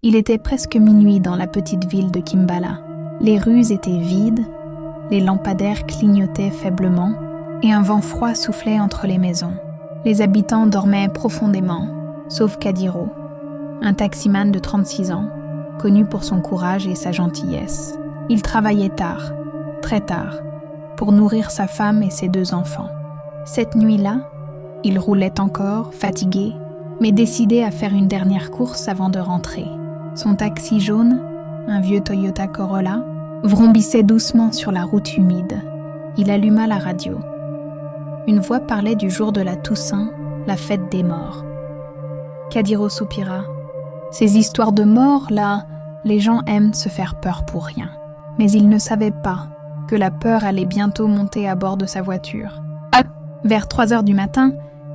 Il était presque minuit dans la petite ville de Kimbala. Les rues étaient vides, les lampadaires clignotaient faiblement et un vent froid soufflait entre les maisons. Les habitants dormaient profondément, sauf Kadiro, un taximan de 36 ans, connu pour son courage et sa gentillesse. Il travaillait tard, très tard, pour nourrir sa femme et ses 2 enfants. Cette nuit-là, il roulait encore, fatigué, mais décidé à faire une dernière course avant de rentrer. Son taxi jaune, un vieux Toyota Corolla, vrombissait doucement sur la route humide. Il alluma la radio. Une voix parlait du jour de la Toussaint, la fête des morts. Kadiro soupira. Ces histoires de morts, là, les gens aiment se faire peur pour rien. Mais il ne savait pas que la peur allait bientôt monter à bord de sa voiture. Vers 3h du matin,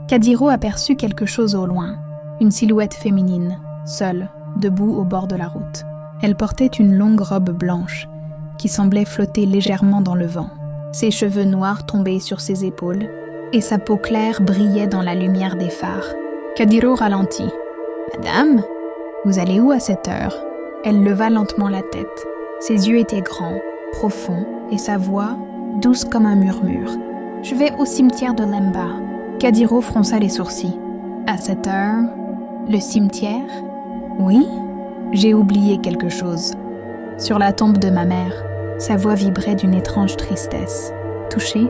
Kadiro aperçut quelque chose au loin. Une silhouette féminine, seule, debout au bord de la route. Elle portait une longue robe blanche, qui semblait flotter légèrement dans le vent. Ses cheveux noirs tombaient sur ses épaules, et sa peau claire brillait dans la lumière des phares. Kadiro ralentit. « Madame, vous allez où à cette heure ?» Elle leva lentement la tête. Ses yeux étaient grands, profonds, et sa voix, douce comme un murmure. « Je vais au cimetière de Lemba. » Kadiro fronça les sourcils. « À cette heure, le cimetière ?»« Oui, j'ai oublié quelque chose. » Sur la tombe de ma mère, sa voix vibrait d'une étrange tristesse. Touché,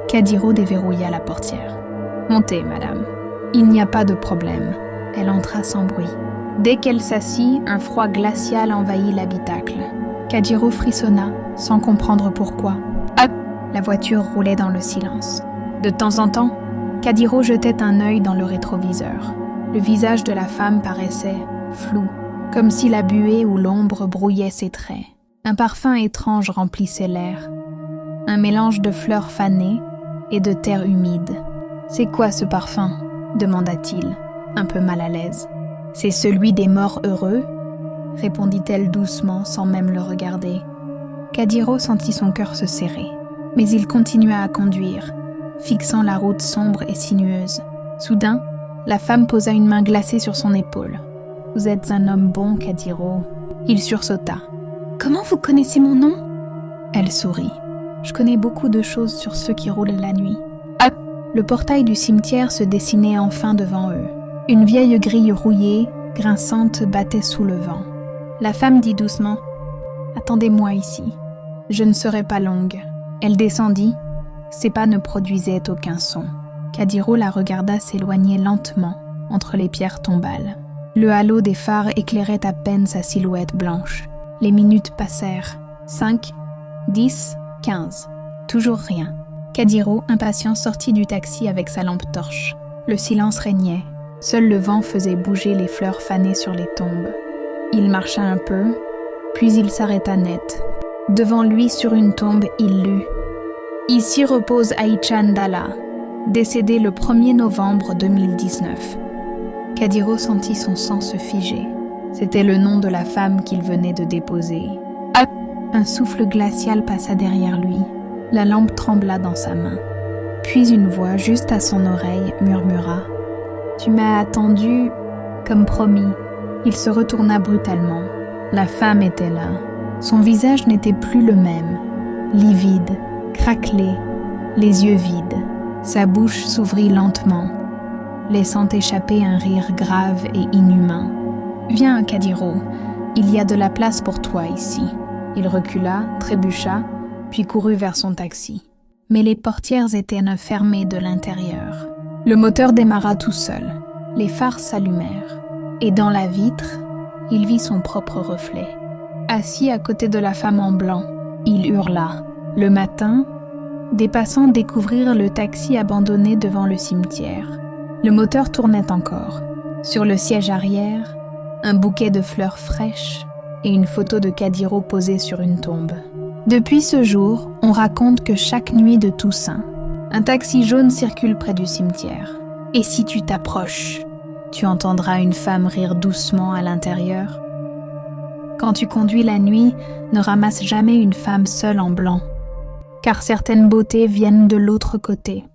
Kadiro déverrouilla la portière. « Montez, madame. Il n'y a pas de problème. » Elle entra sans bruit. Dès qu'elle s'assit, un froid glacial envahit l'habitacle. Kadiro frissonna, sans comprendre pourquoi. La voiture roulait dans le silence. De temps en temps, Kadiro jetait un œil dans le rétroviseur. Le visage de la femme paraissait flou, comme si la buée ou l'ombre brouillait ses traits. Un parfum étrange remplissait l'air. Un mélange de fleurs fanées et de terre humide. « C'est quoi ce parfum ?» demanda-t-il, un peu mal à l'aise. « C'est celui des morts heureux ?» répondit-elle doucement sans même le regarder. Kadiro sentit son cœur se serrer. Mais il continua à conduire, fixant la route sombre et sinueuse. Soudain, la femme posa une main glacée sur son épaule. « Vous êtes un homme bon, Kadiro. » Il sursauta. « Comment vous connaissez mon nom ?» Elle sourit. « Je connais beaucoup de choses sur ceux qui roulent la nuit. » Le portail du cimetière se dessinait enfin devant eux. Une vieille grille rouillée, grinçante, battait sous le vent. La femme dit doucement « Attendez-moi ici. Je ne serai pas longue. » Elle descendit. Ses pas ne produisaient aucun son. Kadiro la regarda s'éloigner lentement entre les pierres tombales. Le halo des phares éclairait à peine sa silhouette blanche. Les minutes passèrent. 5, 10, 15. Toujours rien. Kadiro, impatient, sortit du taxi avec sa lampe torche. Le silence régnait. Seul le vent faisait bouger les fleurs fanées sur les tombes. Il marcha un peu, puis il s'arrêta net. Devant lui, sur une tombe, il lut « Ici repose Aïchan Dalla, décédé le 1er novembre 2019. » Kadiro sentit son sang se figer. C'était le nom de la femme qu'il venait de déposer. Un souffle glacial passa derrière lui. La lampe trembla dans sa main. Puis une voix, juste à son oreille, murmura « Tu m'as attendu, comme promis. » Il se retourna brutalement. La femme était là. Son visage n'était plus le même, livide, craquelé, les yeux vides. Sa bouche s'ouvrit lentement, laissant échapper un rire grave et inhumain. « Viens, Kadiro, il y a de la place pour toi ici. » Il recula, trébucha, puis courut vers son taxi. Mais les portières étaient fermées de l'intérieur. Le moteur démarra tout seul. Les phares s'allumèrent. Et dans la vitre, il vit son propre reflet. Assis à côté de la femme en blanc, il hurla. Le matin, des passants découvrirent le taxi abandonné devant le cimetière. Le moteur tournait encore. Sur le siège arrière, un bouquet de fleurs fraîches et une photo de Kadiro posée sur une tombe. Depuis ce jour, on raconte que chaque nuit de Toussaint, un taxi jaune circule près du cimetière. Et si tu t'approches, tu entendras une femme rire doucement à l'intérieur. Quand tu conduis la nuit, ne ramasse jamais une femme seule en blanc, car certaines beautés viennent de l'autre côté.